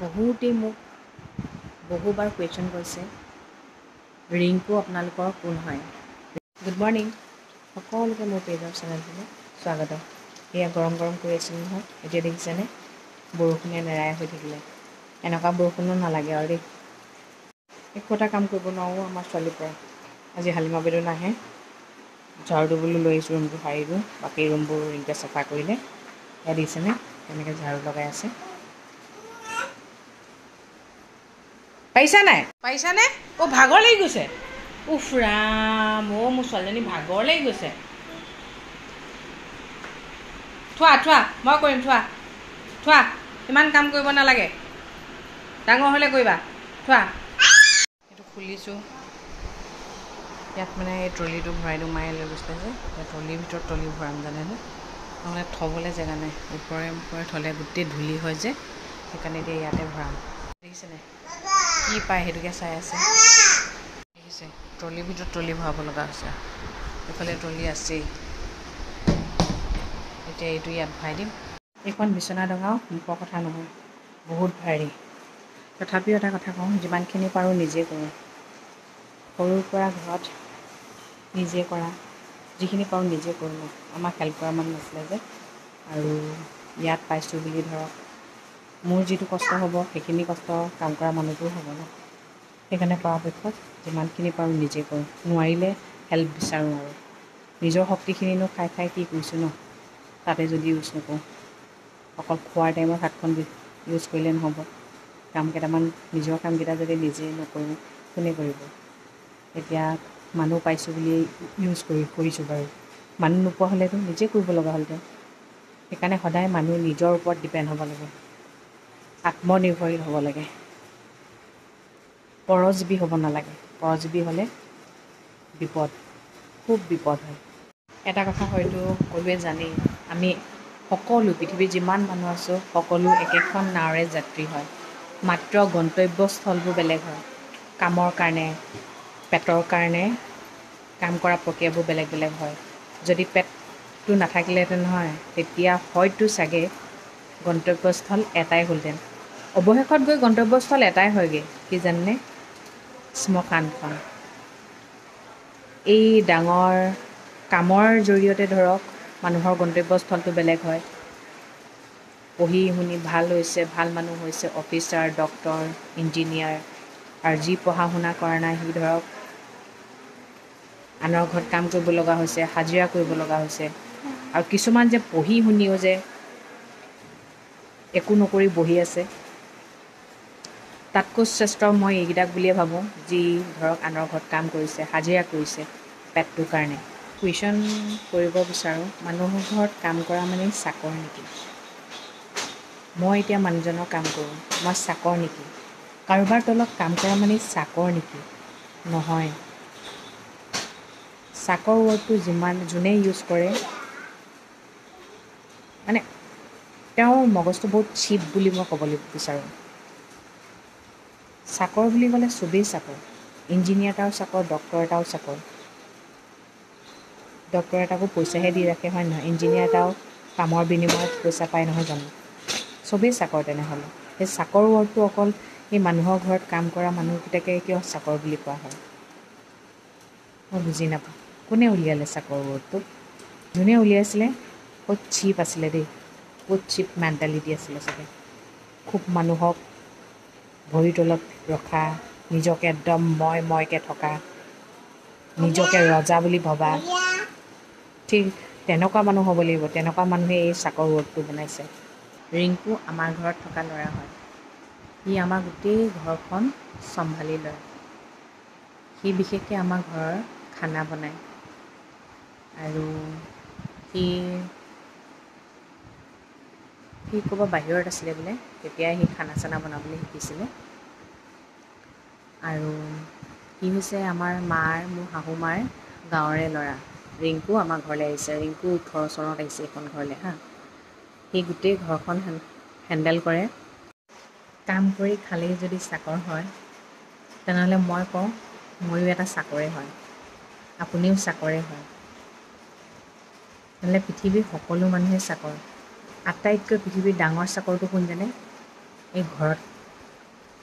বহুতেই মোক বহুবাৰ কুৱেশ্যন কৰিছে ৰিংকু আপোনালোকৰ কোন হয়। গুড মৰ্ণিং সকলোকে মোৰ পেজৰ চেনেলটোলৈ স্বাগতম। এয়া গৰম গৰম কৰি আছিলোঁ নহয়, এতিয়া দেখিছেনে বৰষুণে নেৰাই হৈ থাকিলে। এনেকুৱা বৰষুণো নালাগে আৰু দেই। একো এটা কাম কৰিব নোৱাৰোঁ আমাৰ ছোৱালীৰ পৰা। আজি হালিমা বাইদেউ নাহে, ঝাৰু দিবলৈ লৈ আহিছোঁ ৰুমটো সাৰি দিওঁ, বাকী ৰুমবোৰ ৰিংকুৱে চাফা কৰিলে। এয়া দেখিছেনে কেনেকৈ ঝাৰু লগাই আছে। পাৰিছানে? অ' ভাগৰ লাগি গৈছে। উফ ৰাম, মোৰ ছোৱালীজনী ভাগৰ লাগি গৈছে। থোৱা মই কৰিম, থোৱা ইমান কাম কৰিব নালাগে, ডাঙৰ হ'লে কৰিবা। থোৱা এইটো খুলিছোঁ, ইয়াত মানে এই ট্ৰলিটো ভৰাই দিওঁ, মায়ে লৈ গৈছিলে যে এতিয়া ট্ৰলিৰ ভিতৰত ট্ৰলি ভৰাম জানেনে, নহ'লে থ'বলৈ জেগা নাই। ওপৰে থ'লে গোটেই ধূলি হয় যে, সেইকাৰণে এতিয়া ইয়াতে ভৰাম। দেখিছেনে কি পায় সেইটোকে চাই আছে। দেখিছে ট্ৰলিৰ ভিতৰত ট্ৰলি ভৰাব লগা হৈছে। এইফালে ট্ৰলি আছেই, এতিয়া এইটো ইয়াত ভৰাই দিম। এইখন বিচনা ডঙাও মুখৰ কথা নহয়, বহুত ভাৰী। তথাপিও এটা কথা কওঁ, যিমানখিনি পাৰোঁ নিজে কৰোঁ। সৰুৰ পৰা ঘৰত নিজে কৰা, যিখিনি পাৰোঁ নিজে কৰোঁ। আমাক হেল্প কৰা মানুহ নাছিলে যে, আৰু ইয়াত পাইছোঁ বুলি ধৰক মোৰ যিটো কষ্ট হ'ব সেইখিনি কষ্ট কাম কৰা মানুহটোও হ'ব ন। সেইকাৰণে পৰাপক্ষত যিমানখিনি পাৰোঁ নিজে কৰোঁ, নোৱাৰিলে হেল্প বিচাৰোঁ। আৰু নিজৰ শক্তিখিনিনো খাই কি কৰিছোঁ ন, তাতে যদি ইউজ নকৰোঁ। অকল খোৱাৰ টাইমত হাতখন ইউজ কৰিলে নহ'ব। কাম কেইটামান নিজৰ কামকেইটা যদি নিজে নকৰোঁ কোনে কৰিব। এতিয়া মানুহ পাইছোঁ বুলি ইউজ কৰিছোঁ বাৰু, মানুহ নোপোৱা হ'লেতো নিজে কৰিব লগা হ'লহেঁতেন। সেইকাৰণে সদায় মানুহ নিজৰ ওপৰত ডিপেণ্ড হ'ব লাগে, আত্মনিৰ্ভৰশীল হ'ব লাগে, পৰজীৱী হ'ব নালাগে। পৰজীৱী হ'লে বিপদ, খুব বিপদ হয়। এটা কথা হয়তো সকলোৱে জানেই, আমি সকলো পৃথিৱীৰ যিমান মানুহ আছোঁ সকলো একেখন নাৱৰে যাত্ৰী হয়, মাত্ৰ গন্তব্যস্থলবোৰ বেলেগ হয়। কামৰ কাৰণে, পেটৰ কাৰণে কাম কৰা প্ৰক্ৰিয়াবোৰ বেলেগ বেলেগ হয়। যদি পেটটো নাথাকিলেহেঁতেন নহয়, তেতিয়া হয়তো চাগে গন্তব্যস্থল এটাই হ'লহেঁতেন। অৱশেষত গৈ গন্তব্যস্থল এটাই হয়গৈ, কি জানেনে? শ্মশানখন। এই ডাঙৰ কামৰ জৰিয়তে ধৰক মানুহৰ গন্তব্যস্থলটো বেলেগ হয়। পঢ়ি শুনি ভাল হৈছে, ভাল মানুহ হৈছে, অফিচাৰ, ডক্তৰ, ইঞ্জিনিয়াৰ, আৰু যি পঢ়া শুনা কৰা নাই সি ধৰক আনৰ ঘৰত কাম কৰিব লগা হৈছে, হাজিৰা কৰিব লগা হৈছে। আৰু কিছুমান যে পঢ়ি শুনিও যে একো নকৰি বহি আছে, তাতকৈ শ্ৰেষ্ঠ মই এইকেইটাক বুলিয়ে ভাবোঁ, যি ধৰক আনৰ ঘৰত কাম কৰিছে, হাজিৰা কৰিছে পেটটোৰ কাৰণে। কুৱেশ্যন কৰিব বিচাৰোঁ, মানুহৰ ঘৰত কাম কৰা মানে চাকৰ নেকি? মই এতিয়া মানুহজনৰ কাম কৰোঁ, মই চাকৰ নেকি? কাৰোবাৰ তলত কাম কৰা মানে চাকৰ নেকি? নহয়। চাকৰ ৱৰ্ডটো যোনে ইউজ কৰে মানে তেওঁৰ মগজটো বহুত চিপ বুলি মই ক'বলৈ বিচাৰোঁ। চাকৰ বুলি ক'লে চবেই চাকৰ, ইঞ্জিনিয়াৰ এটাও চাকৰ, ডক্তৰ এটাও চাকৰ। ডক্তৰ এটাকো পইচাহে দি ৰাখে হয় নহয়, ইঞ্জিনিয়াৰ এটাও কামৰ বিনিময়ত পইচা পায় নহয় জানো। চবেই চাকৰ তেনেহ'লে। সেই চাকৰ ৱৰ্ডটো অকল এই মানুহৰ ঘৰত কাম কৰা মানুহকেইটাকে কিয় চাকৰ বুলি কোৱা হয়, মই বুজি নাপাওঁ। কোনে উলিয়ালে চাকৰ ৱৰ্ডটো? যোনে উলিয়াইছিলে বহুত চিপ আছিলে দেই, বহুত চিপ মেণ্টেলিটি আছিলে চাগে। খুব মানুহক ভৰিৰ তলত ৰখা, নিজকে একদম ময়কৈ থকা, নিজকে ৰজা বুলি ভবা, ঠিক তেনেকুৱা মানুহ হ'ব লাগিব। তেনেকুৱা মানুহে এই চাকৰ ৱৰ্ডটো বনাইছে। ৰিংকু আমাৰ ঘৰত থকা ল'ৰা হয়, সি আমাৰ গোটেই ঘৰখন চম্ভালি লয়। সি বিশেষকৈ আমাৰ ঘৰৰ খানা বনায়, আৰু সি ক'ৰবাত বাহিৰত আছিলে বোলে, তেতিয়াই সি খানা চানা বনাবলৈ শিকিছিলে। আৰু সি হৈছে আমাৰ মোৰ শাহু মাৰ গাঁৱৰে ল'ৰা। ৰিংকু আমাৰ ঘৰলৈ আহিছে, ৰিংকু 18 চনত আহিছে এইখন ঘৰলৈ হা। সি গোটেই ঘৰখন হেণ্ডেল কৰে। কাম কৰি খালেই যদি চাকৰ হয়, তেনেহ'লে মই কওঁ ময়ো এটা চাকৰে হয়, আপুনিও চাকৰে হয়। তেনেহ'লে পৃথিৱীৰ সকলো মানুহে চাকৰ। আটাইতকৈ পৃথিৱীৰ ডাঙৰ চাকৰটো কোন জানে? এই ঘৰত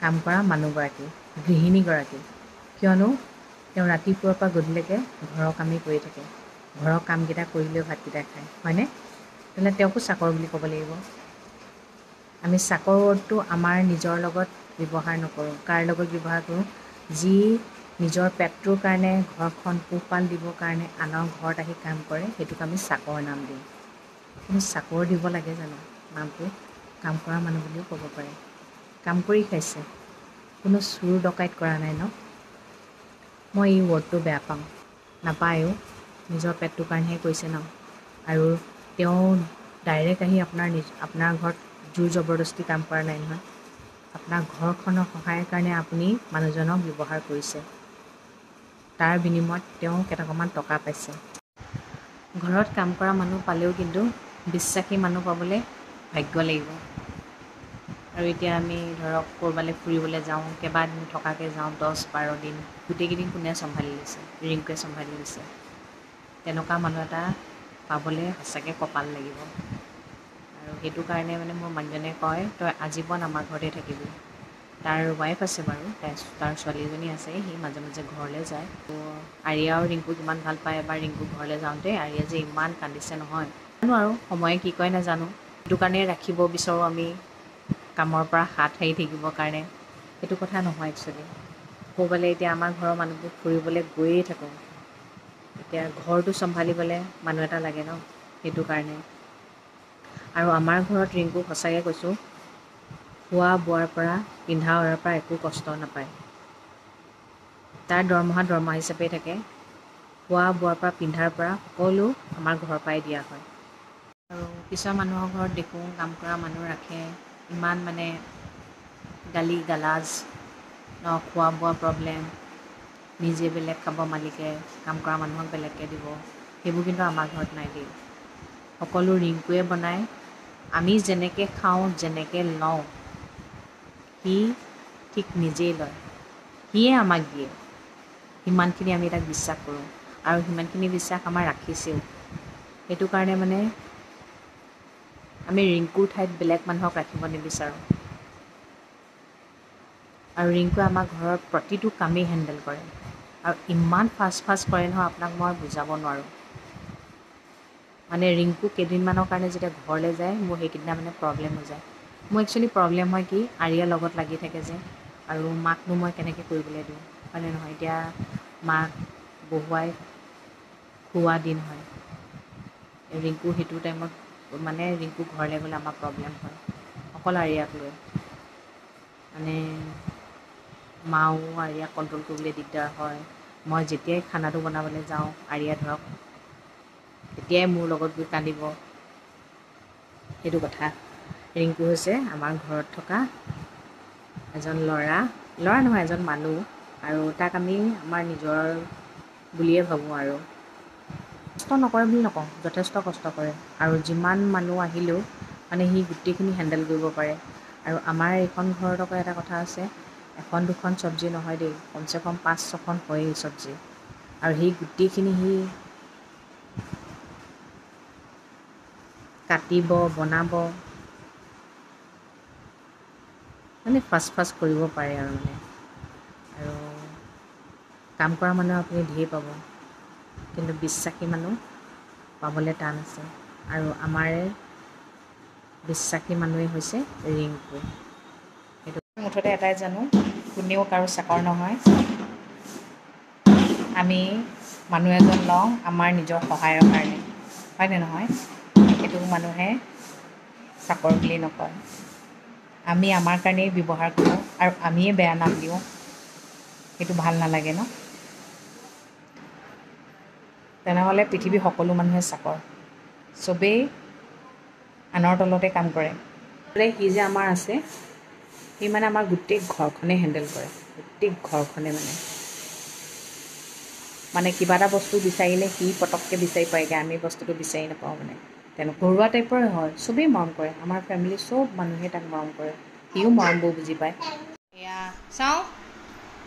কাম কৰা মানুহগৰাকী, গৃহিণীগৰাকী। কিয়নো তেওঁ ৰাতিপুৱাৰ পৰা গধূলিলৈকে ঘৰৰ কামেই কৰি থাকে, ঘৰৰ কামকেইটা কৰিলেও ভাতকেইটা খায়, হয়নে? তেনে তেওঁকো চাকৰ বুলি ক'ব লাগিব। আমি চাকৰ ৱৰ্ডটো আমাৰ নিজৰ লগত ব্যৱহাৰ নকৰোঁ। কাৰ লগত ব্যৱহাৰ কৰোঁ? যি নিজৰ পেটটোৰ কাৰণে, ঘৰখন পোহপাল দিবৰ কাৰণে আনৰ ঘৰত আহি কাম কৰে, সেইটোক আমি চাকৰ নাম দিওঁ। কিন্তু চাকৰ দিব লাগে জানো নামটো? কাম কৰা মানুহ বুলিও ক'ব পাৰে। কাম কৰি খাইছে, কোনো চুৰ ডকাইত কৰা নাই ন? মই এই ৱৰ্ডটো বেয়া পাওঁ। নাপায়ো, নিজৰ পেটটোৰ কাৰণেহে কৰিছে ন। আৰু তেওঁ ডাইৰেক্ট আহি আপোনাৰ ঘৰত জোৰ জবৰদস্তি কাম কৰা নাই নহয়। আপোনাৰ ঘৰখনৰ সহায়ৰ কাৰণে আপুনি মানুহজনক ব্যৱহাৰ কৰিছে। তাৰ বিনিময়ত তেওঁ কেইটকামান টকা পাইছে। ঘৰত কাম কৰা মানুহ পালেও কিন্তু বিশ্বাসী মানুহ পাবলৈ ভাগ্য লাগিব। আৰু এতিয়া আমি ধৰক ক'ৰবালৈ ফুৰিবলৈ যাওঁ, কেইবাদিন থকাকৈ যাওঁ, 10-12 দিন, গোটেইকেইদিন কোনে চম্ভালি লৈছে? ৰিংকুৱে চম্ভালি লৈছে। তেনেকুৱা মানুহ এটা পাবলৈ সঁচাকৈ কপাল লাগিব। আৰু সেইটো কাৰণে মানে মোৰ মানুহজনে কয়, তই আজীৱন আমাৰ ঘৰতে থাকিবি। তাৰ ৱাইফ আছে বাৰু, তাৰ ছোৱালীজনী আছে, সি মাজে মাজে ঘৰলৈ যায়। আৰিয়া আৰু ৰিংকুক ইমান ভাল পায়। এবাৰ ৰিংকুক ঘৰলৈ যাওঁতে আৰিয়া যে ইমান কান্দিছে নহয়, জানো আৰু সময়ে কি কয় নাজানো। সেইটো কাৰণেই ৰাখিব বিচাৰোঁ আমি কামৰ পৰা হাত সাৰি থাকিবৰ কাৰণে। সেইটো কথা নহয় একচুৱেলি। ক'ৰবালৈ এতিয়া আমাৰ ঘৰৰ মানুহবোৰ ফুৰিবলৈ গৈয়ে থাকোঁ, এতিয়া ঘৰটো চম্ভালিবলৈ মানুহ এটা লাগে ন, সেইটো কাৰণে। আৰু আমাৰ ঘৰত ৰিংকুক সঁচাকৈ কৈছোঁ, খোৱা বোৱাৰ পৰা পিন্ধা উৰাৰ পৰা একো কষ্ট নাপায়। তাৰ দৰমহা হিচাপেই থাকে। খোৱা বোৱাৰ পৰা পিন্ধাৰ পৰা সকলো আমাৰ ঘৰৰ পৰাই দিয়া হয়। আৰু কিছুমান মানুহৰ ঘৰত দেখোঁ কাম কৰা মানুহ ৰাখে, ইমান মানে গালি গালাজ ন, খোৱা বোৱা প্ৰব্লেম, নিজে বেলেগ খাব মালিকে, কাম কৰা মানুহক বেলেগকৈ দিব। সেইবোৰ কিন্তু আমাৰ ঘৰত নাই দেই। সকলো ৰিংকুৱে বনায়। আমি যেনেকৈ খাওঁ, যেনেকৈ লওঁ, সি ঠিক নিজেই লয়। সিয়ে আমাক দিয়ে। সিমানখিনি আমি তাক বিশ্বাস কৰোঁ, আৰু সিমানখিনি বিশ্বাস আমাৰ ৰাখিছেও। সেইটো কাৰণে মানে আমি ৰিংকুৰ ঠাইত বেলেগ মানুহক ৰাখিব নিবিচাৰোঁ। আৰু ৰিংকুৱে আমাৰ ঘৰৰ প্ৰতিটো কামেই হেণ্ডেল কৰে। আৰু ইমান ফাষ্ট কৰে নহয়, আপোনাক মই বুজাব নোৱাৰোঁ। মানে ৰিংকু কেইদিনমানৰ কাৰণে যেতিয়া ঘৰলৈ যায়, মোৰ সেইকেইদিনা মানে প্ৰব্লেম হৈ যায়। মোৰ একচুৱেলি প্ৰব্লেম হয় কি, আৰিয়াৰ লগত লাগি থাকে যে, আৰু মাকনো মই কেনেকৈ কৰিবলৈ দিওঁ, হয়নে নহয়? এতিয়া মাক বহুৱাই খুওৱা দিন হয়। ৰিংকু সেইটো টাইমত মানে ৰিংকু ঘৰলৈ গ'লে আমাৰ প্ৰব্লেম হয়, অকল আৰিয়াক লৈ। মানে মাও আৰিয়াক কণ্ট্ৰল কৰিবলৈ দিগদাৰ হয়। মই যেতিয়াই খানাটো বনাবলৈ যাওঁ, আৰিয়া ধৰক তেতিয়াই মোৰ লগত গৈ কান্দিব। সেইটো কথা। ৰিংকু হৈছে আমাৰ ঘৰত থকা এজন ল'ৰা নহয়, এজন মানুহ। আৰু তাক আমি আমাৰ নিজৰ বুলিয়ে ভাবোঁ আৰু। কষ্ট নকৰে বুলি নকওঁ, যথেষ্ট কষ্ট কৰে। আৰু যিমান মানুহ আহিলেও মানে সি গোটেইখিনি হেণ্ডেল কৰিব পাৰে। আৰু আমাৰ এইখন ঘৰত আকৌ এটা কথা আছে, এখন দুখন চব্জি নহয় দেই, কমচে কম 5-6খন হয়েই চব্জি। আৰু সেই গোটেইখিনি সি কাটিব, বনাব, মানে ফাষ্ট কৰিব পাৰে আৰু মানে। আৰু কাম কৰা মানুহ আপুনি ঢেৰ পাব, কিন্তু বিশ্বাসী মানুহ পাবলৈ টান আছে। আৰু আমাৰে বিশ্বাসী মানুহেই হৈছে ৰিংকু। সেইটো মুঠতে এটাই জানো, কোনেও কাৰো চাকৰ নহয়। আমি মানুহ এজন লওঁ আমাৰ নিজৰ সহায়ৰ কাৰণে, হয়নে নহয়? সেইটো মানুহে চাকৰ বুলি নকয়। আমি আমাৰ কাৰণেই ব্যৱহাৰ কৰোঁ, আৰু আমিয়ে বেয়া নাম দিওঁ, সেইটো ভাল নালাগে ন? তেনেহ'লে পৃথিৱীৰ সকলো মানুহে চাকৰ, চবেই আনৰ তলতে কাম কৰে। সি যে আমাৰ আছে, সি মানে আমাৰ গোটেই ঘৰখনেই হেণ্ডেল কৰে, গোটেই ঘৰখনে মানে কিবা এটা বস্তু বিচাৰিলে সি পটককৈ বিচাৰি পায়গৈ, আমি বস্তুটো বিচাৰি নাপাওঁ মানে। তেনেকুৱা ঘৰুৱা টাইপৰে হয়, চবেই মৰম কৰে। আমাৰ ফেমিলিৰ চব মানুহে তাক মৰম কৰে, সিও মৰমবোৰ বুজি পায়। এয়া চাওঁ,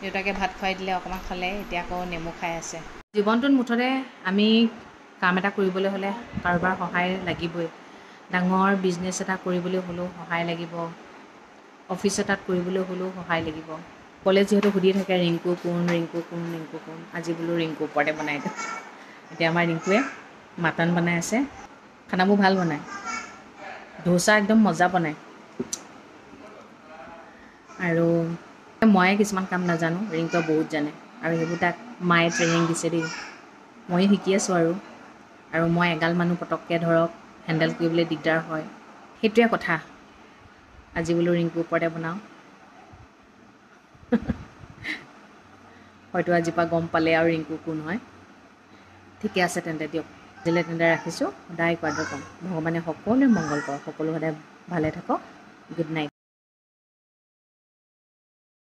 দেউতাকে ভাত খুৱাই দিলে, অকণমান খালে, এতিয়া আকৌ নেমু খাই আছে। জীৱনটোত মুঠতে আমি কাম এটা কৰিবলৈ হ'লে কাৰোবাৰ সহায় লাগিবই। ডাঙৰ বিজনেছ এটা কৰিবলৈ হ'লেও সহায় লাগিব, অফিচ এটাত কৰিবলৈ হ'লেও সহায় লাগিব। ক'লে যিহেতু সুধি থাকে ৰিংকু কোন ৰিংকু কোন ৰিংকু কোন, আজি বোলো ৰিংকু ওপৰতে বনাই দিওঁ। এতিয়া আমাৰ ৰিংকুৱে মাটন বনাই আছে, খানাবোৰ ভাল বনায়, ধোচা একদম মজা বনায়। আৰু ময়ে কিছুমান কাম নাজানো, ৰিংকুৱে বহুত জানে, আৰু সেইবোৰ তাক মায়ে ট্ৰেইনিং দিছে দেই, ময়ে শিকি আছোঁ আৰু মই এগাল মানুহ পটককৈ ধৰক হেণ্ডেল কৰিবলৈ দিগদাৰ হয়, সেইটোৱে কথা। আজি বোলো ৰিংকুৰ ওপৰতে বনাওঁ। হয়তো আজিৰ পৰা গম পালে আৰু ৰিংকু কোন হয়। ঠিকে আছে তেন্তে দিয়ক, আজিলৈ তেন্তে ৰাখিছোঁ। সদায় কোৱাটো কম, ভগৱানে সকলোৱে মংগল কৰক, সকলো সদায় ভালে থাকক। Good night.